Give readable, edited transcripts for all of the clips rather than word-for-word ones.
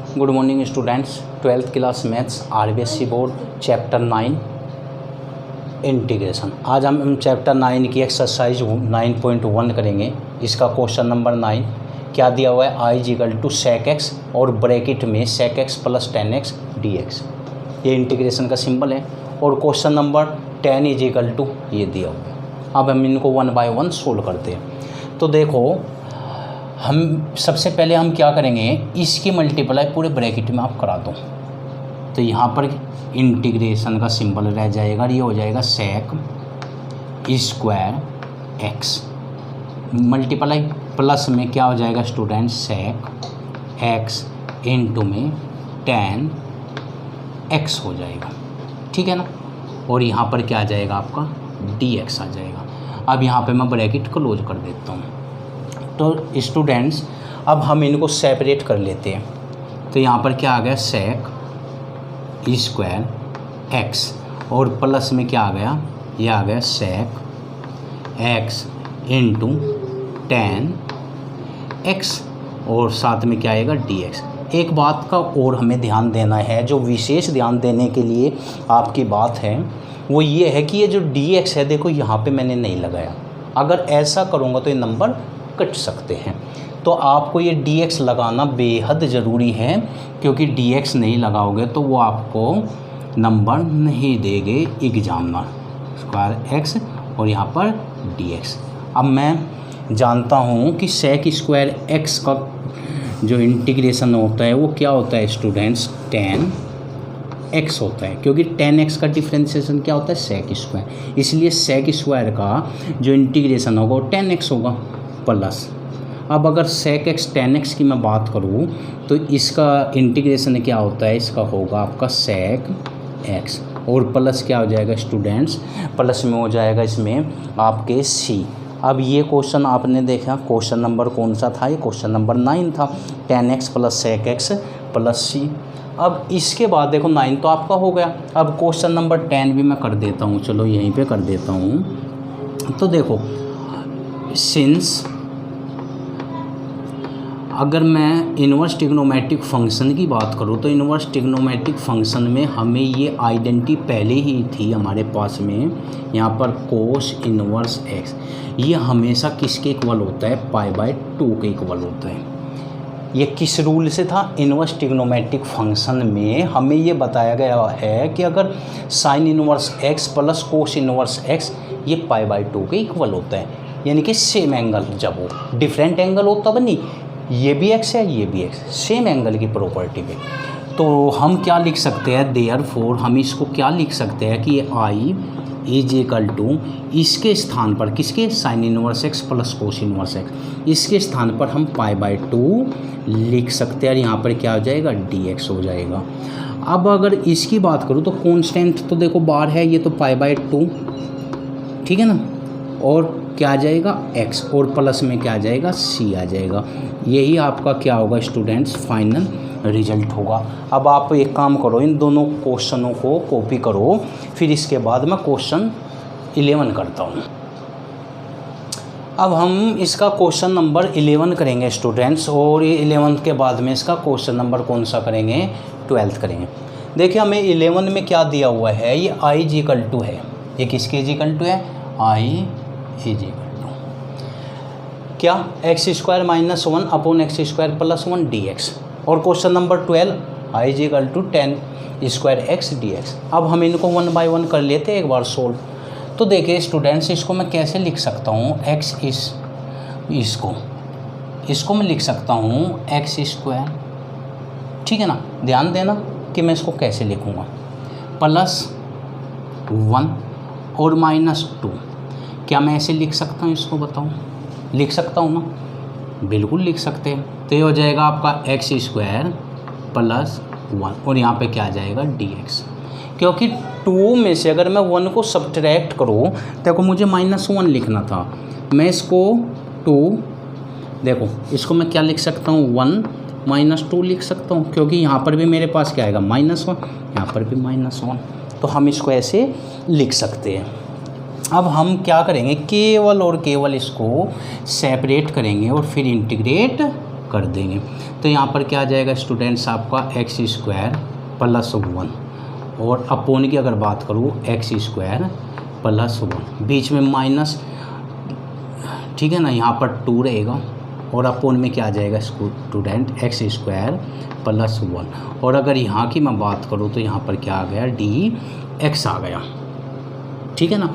Good morning students. 12th class maths RBSE board chapter 9 integration. आज हम chapter 9 की exercise 9.1 करेंगे। इसका क्वेश्चन नंबर 9 क्या दिया हुआ है, i = sec x और ब्रैकेट में sec x + tan x dx। ये इंटीग्रेशन का सिंबल है। और क्वेश्चन नंबर 10 = ये दिया हुआ है। अब हम इनको 1 बाय 1 सोल्व करते हैं। तो देखो, हम सबसे पहले हम क्या करेंगे, इसकी मल्टीप्लाई पूरे ब्रैकेट में आप करा दो। तो यहाँ पर इंटीग्रेशन का सिंबल रह जाएगा, ये हो जाएगा sec square x multiply plus में क्या हो जाएगा स्टूडेंट, sec x इंटू में tan x हो जाएगा, ठीक है ना। और यहाँ पर क्या आ जाएगा आपका dx आ जाएगा। अब यहाँ पे मैं ब्रैकेट क्लोज कर देता हूँ। तो स्टूडेंट्स अब हम इनको सेपरेट कर लेते हैं। तो यहाँ पर क्या आ गया, sec स्क्वायर x और प्लस में क्या आ गया, ये आ गया sec x into tan x और साथ में क्या आएगा dx। एक बात का और हमें ध्यान देना है, जो विशेष ध्यान देने के लिए आपकी बात है वो ये है कि ये जो dx है, देखो यहाँ पे मैंने नहीं लगाया। अगर ऐसा करूँगा तो ये नंबर कट सकते हैं। तो आपको ये dx लगाना बेहद ज़रूरी है, क्योंकि dx नहीं लगाओगे तो वो आपको नंबर नहीं देंगे एग्जामिनर। स्क्वायर x और यहाँ पर dx। अब मैं जानता हूँ कि sec स्क्वायर x का जो इंटीग्रेशन होता है वो क्या होता है स्टूडेंट्स, tan x होता है, क्योंकि tan x का डिफ्रेंशिएशन क्या होता है, sec स्क्वायर। इसलिए sec स्क्वायर का जो इंटीग्रेशन होगा वो tan x होगा प्लस। अब अगर sec x tan x की मैं बात करूँ तो इसका इंटीग्रेशन क्या होता है, इसका होगा आपका sec x और प्लस क्या हो जाएगा स्टूडेंट्स, प्लस में हो जाएगा इसमें आपके c। अब ये क्वेश्चन आपने देखा, क्वेश्चन नंबर कौन सा था, ये क्वेश्चन नंबर 9 था, tan x + sec x + c। अब इसके बाद देखो 9 तो आपका हो गया। अब क्वेश्चन नंबर 10 भी मैं कर देता हूँ, चलो यहीं पे कर देता हूँ। तो देखो, सिंस अगर मैं इन्वर्स ट्रिग्नोमेट्रिक फंक्शन की बात करूँ तो इन्वर्स ट्रिग्नोमेट्रिक फंक्शन में हमें ये आइडेंटिटी पहले ही थी हमारे पास में, यहाँ पर कोस इन्वर्स x ये हमेशा किसके इक्वल होता है, π/2 के इक्वल होता है। ये किस रूल से था, इन्वर्स ट्रिग्नोमेट्रिक फंक्शन में हमें ये बताया गया है कि अगर sign inverse x plus cos inverse x ये π/2 के इक्वल होता है, यानी कि सेम एंगल। जब वो डिफरेंट एंगल हो तब नहीं, ये भी x है ये भी x, सेम एंगल की प्रॉपर्टी पे। तो हम क्या लिख सकते हैं, देयरफॉर हम इसको क्या लिख सकते हैं कि i = इसके स्थान पर किसके, sign inverse x plus cos inverse x, इसके स्थान पर हम π/2 लिख सकते हैं। और यहाँ पर क्या हो जाएगा, dx हो जाएगा। अब अगर इसकी बात करूँ तो कांस्टेंट तो देखो बार है, ये तो π/2, ठीक है ना। और क्या आ जाएगा x और प्लस में क्या आ जाएगा, c आ जाएगा। यही आपका क्या होगा स्टूडेंट्स, फाइनल रिजल्ट होगा। अब आप एक काम करो, इन दोनों क्वेश्चनों को कॉपी करो, फिर इसके बाद मैं क्वेश्चन 11 करता हूँ। अब हम इसका क्वेश्चन नंबर 11 करेंगे स्टूडेंट्स, और ये 11 के बाद में इसका क्वेश्चन नंबर कौन सा करेंगे, 12th करेंगे। देखिए हमें 11 में क्या दिया हुआ है, ये i = है, ये किसके इक्वल है, i = क्या, x² - 1 अपॉन x² + 1 dx। और question number 12 i = tan square x dx। अब हम इनको 1 बाय 1 कर लेते हैं एक बार सोल्व। तो देखिए स्टूडेंट्स, इसको मैं कैसे लिख सकता हूँ, इसको मैं लिख सकता हूँ x², ठीक है ना। ध्यान देना कि मैं इसको कैसे लिखूँगा, +1 और -2। क्या मैं ऐसे लिख सकता हूँ, इसको बताओ, लिख सकता हूँ ना, बिल्कुल लिख सकते हैं। तो ये हो जाएगा आपका x² + 1 और यहाँ पे क्या आ जाएगा dx। क्योंकि 2 में से अगर मैं 1 को सब्ट्रैक्ट करूँ, देखो मुझे -1 लिखना था, मैं इसको 2, देखो इसको मैं क्या लिख सकता हूँ, 1 - 2 लिख सकता हूँ, क्योंकि यहाँ पर भी मेरे पास क्या आएगा, -1, यहाँ पर भी -1। तो हम इसको ऐसे लिख सकते हैं। अब हम क्या करेंगे, केवल और केवल इसको सेपरेट करेंगे और फिर इंटीग्रेट कर देंगे। तो यहाँ पर क्या आ जाएगा स्टूडेंट्स आपका एक्स स्क्वायर प्लस 1 और अपोन की अगर बात करूँ एक्स स्क्वायर प्लस 1, बीच में माइनस, ठीक है ना, यहाँ पर 2 रहेगा और अपोन में क्या आ जाएगा स्टूडेंट एक्स स्क्वायर प्लस 1। और अगर यहाँ की मैं बात करूँ तो यहाँ पर क्या आ गया डी एक्स आ गया, ठीक है ना।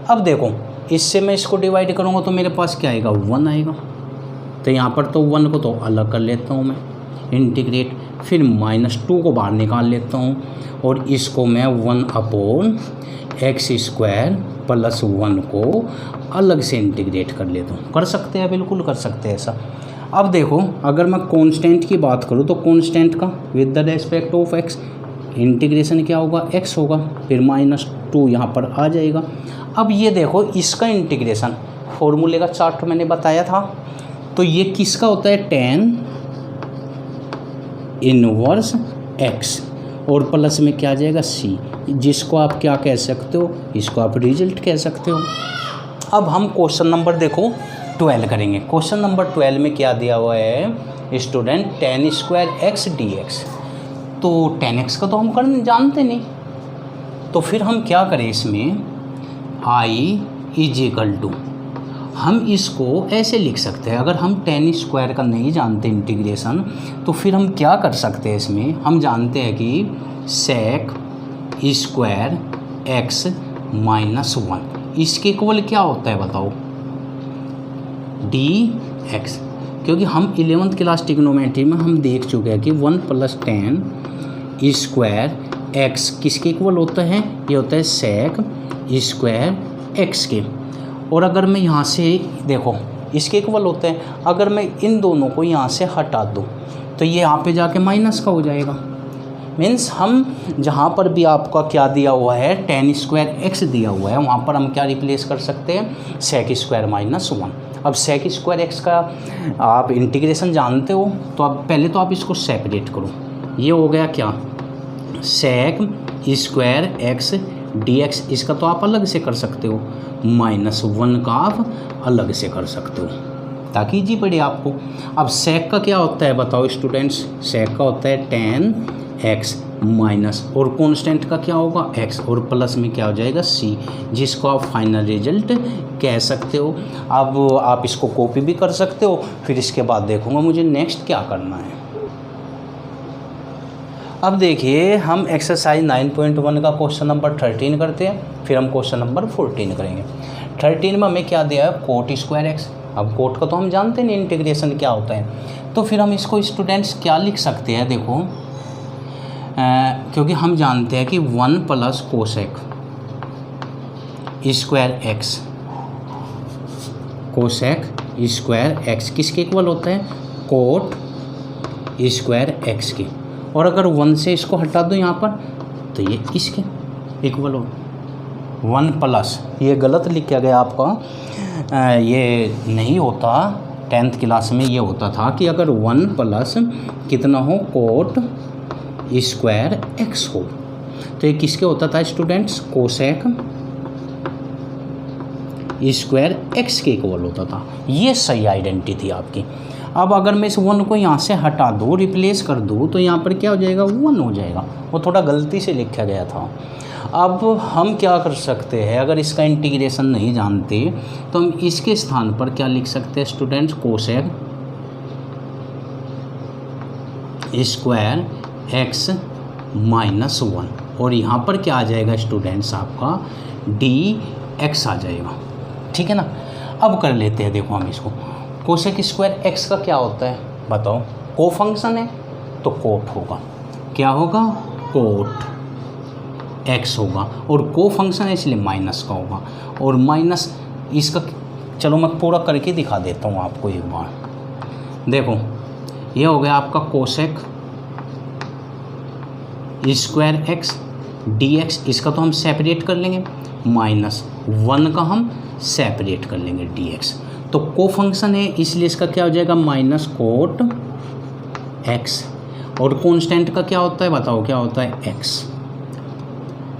अब देखो इससे मैं इसको डिवाइड करूँगा तो मेरे पास क्या आएगा 1 आएगा। तो यहाँ पर तो 1 को तो अलग कर लेता हूँ मैं, इंटीग्रेट, फिर -2 को बाहर निकाल लेता हूँ और इसको मैं 1 अपॉन एक्स स्क्वायर प्लस 1 को अलग से इंटीग्रेट कर लेता हूँ। कर सकते हैं, बिल्कुल कर सकते हैं ऐसा। अब देखो अगर मैं कांस्टेंट की बात करूँ तो कांस्टेंट का with the respect of x integration क्या होगा x होगा, फिर -2 यहाँ पर आ जाएगा। अब ये देखो इसका इंटीग्रेशन फॉर्मूले का चार्ट मैंने बताया था, तो ये किसका होता है tan इनवर्स x और प्लस में क्या आ जाएगा c, जिसको आप क्या कह सकते हो, इसको आप रिजल्ट कह सकते हो। अब हम क्वेश्चन नंबर देखो 12 करेंगे। क्वेश्चन नंबर 12 में क्या दिया हुआ है student, tan square x dx। तो tan x का तो हम करने जानते नहीं, तो फिर हम क्या करें इसमें i = हम इसको ऐसे लिख सकते हैं। अगर हम tan स्क्वायर का नहीं जानते इंटीग्रेशन तो फिर हम क्या कर सकते हैं इसमें, हम जानते हैं कि sec स्क्वायर x - 1 इसके इक्वल क्या होता है बताओ, dx। क्योंकि हम 11th क्लास ट्रिग्नोमेट्री में हम देख चुके हैं कि 1 + tan स्क्वायर x किसके इक्वल होता है, ये होता है sec स्क्वायर x के। और अगर मैं यहाँ से देखो इसके इक्वल होते हैं, अगर मैं इन दोनों को यहाँ से हटा दूँ तो ये यहाँ पे जाके माइनस का हो जाएगा। मीन्स हम जहाँ पर भी आपका क्या दिया हुआ है tan स्क्वायर x दिया हुआ है वहाँ पर हम क्या रिप्लेस कर सकते हैं, sec स्क्वायर -1। अब sec स्क्वायर x का आप इंटीग्रेशन जानते हो, तो अब पहले तो आप इसको सेपरेट करो। ये हो गया क्या sec स्क्वायर x dx, इसका तो आप अलग से कर सकते हो, -1 का आप अलग से कर सकते हो ताकि जी पड़े आपको। अब sec का क्या होता है बताओ स्टूडेंट्स, sec का होता है tan x माइनस और कांस्टेंट का क्या होगा x और प्लस में क्या हो जाएगा c, जिसको आप फाइनल रिजल्ट कह सकते हो। अब आप इसको कॉपी भी कर सकते हो, फिर इसके बाद देखूंगा मुझे नेक्स्ट क्या करना है। अब देखिए हम एक्सरसाइज 9.1 का क्वेश्चन नंबर 13 करते हैं, फिर हम क्वेश्चन नंबर 14 करेंगे। 13 में हमें क्या दिया है कोट स्क्वायर x। अब कोट का तो हम जानते नहीं इंटीग्रेशन क्या होता है, तो फिर हम इसको स्टूडेंट्स क्या लिख सकते हैं देखो, क्योंकि हम जानते हैं कि 1 + cosec square x, cosec square x किसके इक्वल होता है, कोट स्क्वायर x के। और अगर 1 से इसको हटा दो यहाँ पर तो ये इसके इक्वल हो 1+, ये गलत लिखा गया आपका, ये नहीं होता। 10th क्लास में ये होता था कि अगर 1+ कितना हो कोट स्क्वायर x हो, तो ये किसके होता था स्टूडेंट्स, कोसेक स्क्वायर x के इक्वल होता था। ये सही आइडेंटिटी थी आपकी। अब अगर मैं इस 1 को यहाँ से हटा दूँ, रिप्लेस कर दूँ, तो यहाँ पर क्या हो जाएगा 1 हो जाएगा, वो थोड़ा गलती से लिखा गया था। अब हम क्या कर सकते हैं, अगर इसका इंटीग्रेशन नहीं जानते तो हम इसके स्थान पर क्या लिख सकते हैं स्टूडेंट्स, कोसेक स्क्वायर x -1 और यहाँ पर क्या आ जाएगा स्टूडेंट्स आपका dx आ जाएगा, ठीक है ना। अब कर लेते हैं, देखो हम इसको कोसेक स्क्वायर x का क्या होता है बताओ, को फंक्शन है तो कोट होगा, क्या होगा कोट x होगा, और को फंक्शन है इसलिए माइनस का होगा, और माइनस इसका, चलो मैं पूरा करके दिखा देता हूँ आपको एक बार। देखो ये हो गया आपका कोसेक स्क्वायर x dx, इसका तो हम सेपरेट कर लेंगे, -1 का हम सेपरेट कर लेंगे dx। तो को फंक्शन है इसलिए इसका क्या हो जाएगा माइनस कोट x, और कांस्टेंट का क्या होता है बताओ, क्या होता है x,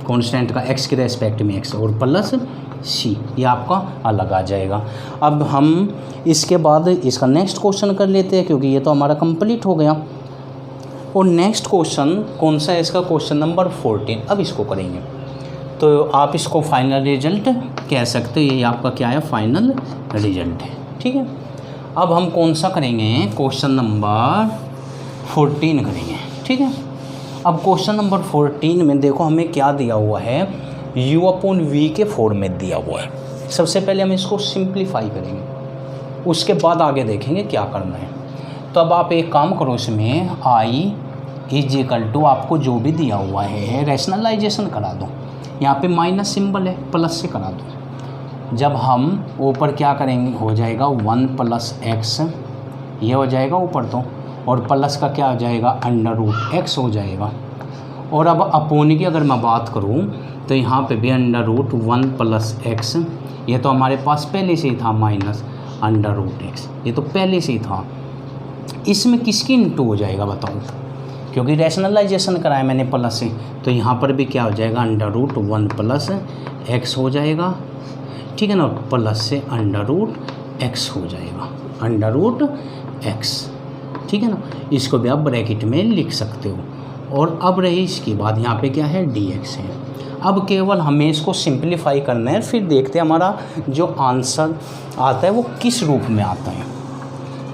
कांस्टेंट का x के रेस्पेक्ट में x, और प्लस सी, ये आपका अलग आ जाएगा। अब हम इसके बाद इसका नेक्स्ट क्वेश्चन कर लेते हैं, क्योंकि ये तो हमारा कंप्लीट हो गया। और नेक्स्ट क्वेश्चन कौन सा है इसका, क्वेश्चन नंबर 14। अब इसको करेंगे तो आप इसको फाइनल रिजल्ट कह सकते हो, ये आपका क्या है, फाइनल रिजल्ट है। ठीक है, अब हम कौन सा करेंगे, क्वेश्चन नंबर 14 करेंगे। ठीक है, अब क्वेश्चन नंबर 14 में देखो हमें क्या दिया हुआ है, u/v के फॉर्म में दिया हुआ है। सबसे पहले हम इसको सिंप्लीफाई करेंगे, उसके बाद आगे देखेंगे क्या करना है। तो अब आप एक काम करो, इसमें i आपको जो भी दिया हुआ है रैशनलाइजेशन करा दो। यहाँ पे माइनस सिंबल है, प्लस से करा दो। जब हम ऊपर क्या करेंगे, हो जाएगा 1 + x, ये हो जाएगा ऊपर तो, और प्लस का क्या हो जाएगा, √x हो जाएगा। और अब अपोन की अगर मैं बात करूँ तो यहाँ पे भी √1 + x, ये तो हमारे पास पहले से ही था, माइनस √x, ये तो पहले से ही था। इसमें किसकी इंटू हो जाएगा बताओ, क्योंकि रैशनलाइजेशन कराया मैंने प्लस से, तो यहाँ पर भी क्या हो जाएगा, √1 + x हो जाएगा। ठीक है ना, प्लस से √x हो जाएगा, √x। ठीक है ना, इसको भी आप ब्रैकेट में लिख सकते हो। और अब रही इसकी बात, यहाँ पे क्या है, dx है। अब केवल हमें इसको सिंप्लीफाई करना है, फिर देखते हैं हमारा जो आंसर आता है वो किस रूप में आता है।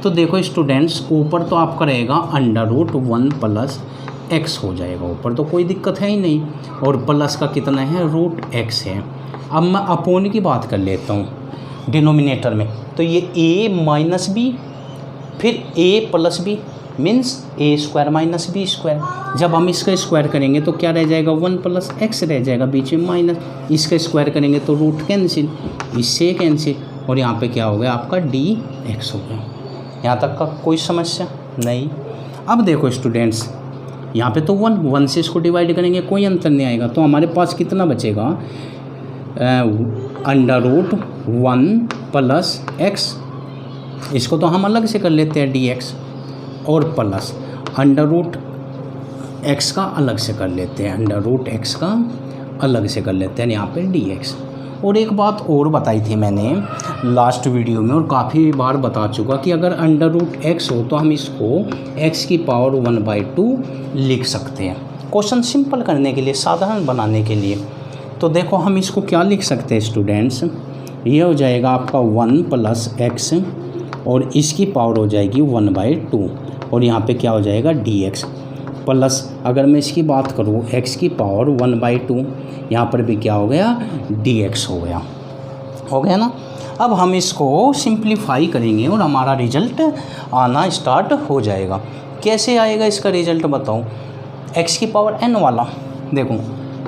तो देखो स्टूडेंट्स, ऊपर तो आपका रहेगा √1 + x हो जाएगा, ऊपर तो कोई दिक्कत है ही नहीं, और प्लस का कितना है, √x है। अब मैं अपोन की बात कर लेता हूँ डिनोमिनेटर में, तो ये a - b, फिर a + b means a² - b²। जब हम इसका स्क्वायर करेंगे तो क्या रह जाएगा, 1 + x रह जाएगा, बीच में माइनस, इसका स्क्वायर करेंगे तो रूट कैंसिल, इससे कैंसिल, और यहाँ पे क्या हो गया आपका, dx हो गया। यहाँ तक का कोई समस्या नहीं। अब देखो स्टूडेंट्स, यहाँ पे तो 1 से इसको डिवाइड करेंगे, कोई अंतर नहीं आएगा, तो हमारे पास कितना बचेगा, √1 + x, इसको तो हम अलग से कर लेते हैं dx, और प्लस √x का अलग से कर लेते हैं, √x का अलग से कर लेते हैं यहाँ पे dx। और एक बात और बताई थी मैंने लास्ट वीडियो में, और काफ़ी बार बता चुका, कि अगर √x हो तो हम इसको x⁻² लिख सकते हैं, क्वेश्चन सिंपल करने के लिए, साधारण बनाने के लिए। तो देखो हम इसको क्या लिख सकते हैं स्टूडेंट्स, ये हो जाएगा आपका 1 + x, और इसकी पावर हो जाएगी 1/2, और यहाँ पे क्या हो जाएगा, dx, प्लस अगर मैं इसकी बात करूँ x⁻² 1/2, यहाँ पर भी क्या हो गया, dx हो गया ना। अब हम इसको सिंप्लीफाई करेंगे और हमारा रिजल्ट आना स्टार्ट हो जाएगा। कैसे आएगा इसका रिजल्ट बताओ, x⁻n वाला, देखो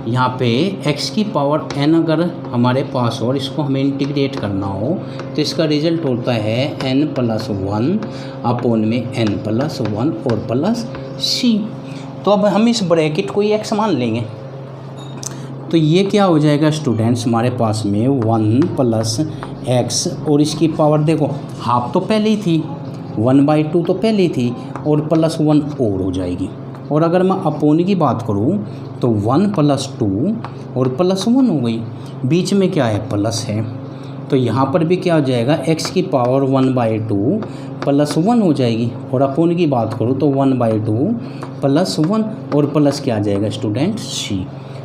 यहाँ पे x⁻n अगर हमारे पास हो और इसको हमें इंटीग्रेट करना हो तो इसका रिजल्ट होता है n+1 अपोन में n+1 और प्लस c। तो अब हम इस ब्रैकेट को ही x मान लेंगे, तो ये क्या हो जाएगा स्टूडेंट्स, हमारे पास में 1 + x, और इसकी पावर देखो हाफ तो पहले ही थी, 1/2 तो पहले ही थी, और +1 और हो जाएगी। और अगर मैं अपोन की बात करूँ तो 1 + 2 और +1 हो गई, बीच में क्या है, प्लस है, तो यहाँ पर भी क्या हो जाएगा, x⁻1/2 +1 हो जाएगी। और अपोन की बात करूँ तो 1/2 +1 और प्लस क्या आ जाएगा स्टूडेंट, c।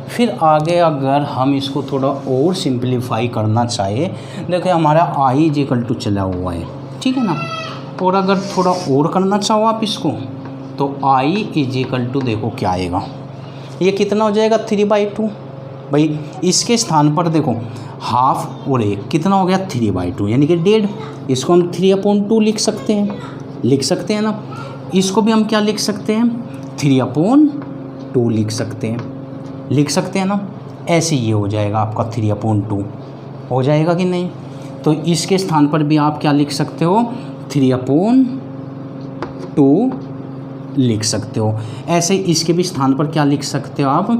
फिर आगे अगर हम इसको थोड़ा और सिंप्लीफाई करना चाहे, देखिए हमारा i चला हुआ है, ठीक है ना। और अगर थोड़ा और करना चाहो आप इसको, तो i देखो क्या आएगा, ये कितना हो जाएगा, 3/2। भाई इसके स्थान पर देखो हाफ और 1 कितना हो गया, 3/2, यानी कि 1.5। इसको हम 3/2 लिख सकते हैं ना। इसको भी हम क्या लिख सकते हैं, 3/2 लिख सकते हैं ना। ऐसे ये हो जाएगा आपका 3/2 हो जाएगा कि नहीं। तो इसके स्थान पर भी आप क्या लिख सकते हो, 3/2 लिख सकते हो। ऐसे इसके भी स्थान पर क्या लिख सकते हो आप,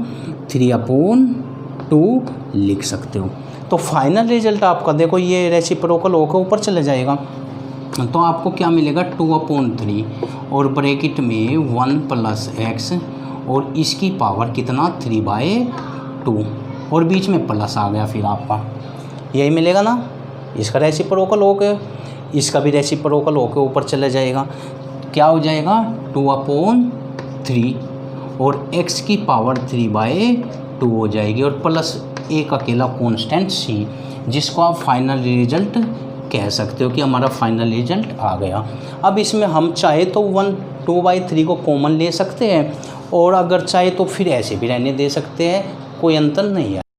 3/2 लिख सकते हो। तो फाइनल रिजल्ट आपका देखो ये रेसिप्रोकल होकर ऊपर चले जाएगा, तो आपको क्या मिलेगा, 2/3 और ब्रैकेट में 1 + x, और इसकी पावर कितना, 3/2, और बीच में प्लस आ गया फिर आपका। यही मिलेगा ना, इसका रेसिप्रोकल होके इसका भी रेसिप्रोकल होके ऊपर चला जाएगा, क्या हो जाएगा 2/3 और x की पावर 3/2 हो जाएगी और प्लस एक अकेला कांस्टेंट c, जिसको आप फाइनल रिजल्ट कह सकते हो कि हमारा फाइनल रिजल्ट आ गया। अब इसमें हम चाहे तो 2/3 को कॉमन ले सकते हैं और अगर चाहे तो फिर ऐसे भी रहने दे सकते हैं, कोई अंतर नहीं है।